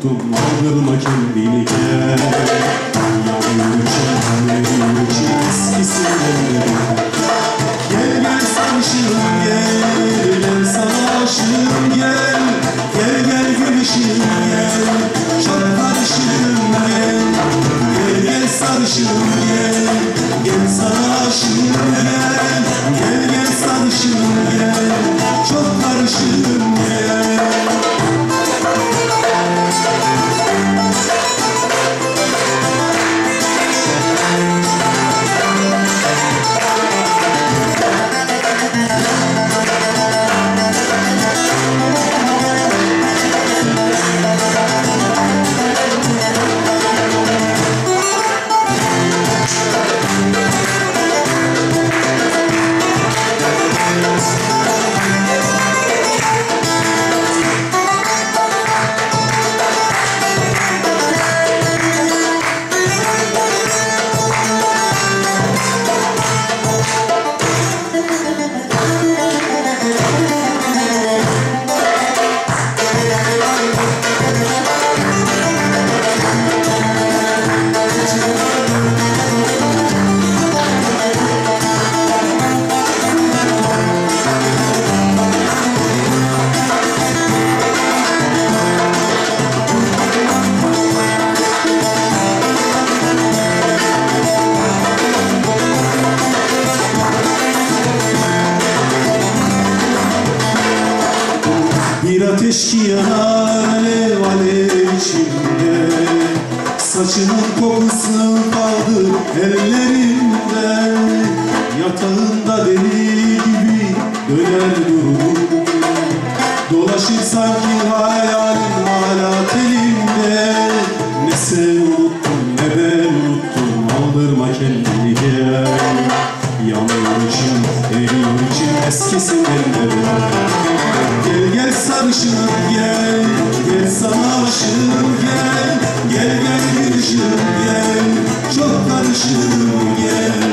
unuttum, aldırma kendini gel. Yanıyor için eskisinden. Gel gel sarışınım gel, gel sana aşığım gel. Gel gel gülüşüm gel, çok karışığım gel. Gel gel sarışınım gel, gel sana aşığım gel. Gel gel sarışınım gel, çok karışığım gel. Bir ateş ki yanar alev alev içimde. Saçının kokusu kaldı ellerimde. Yatağında deli gibi döner durum. Dolaşır sanki hayalin hala telimde. Ne sen unuttun ne ben unuttum, aldırma kendini gel. Yanıyor için, eriyor için eskisinden de. Gel gel sarışınım gel, gel sana aşığım gel. Gel gel gülüşüm gel, çok karışığım gel.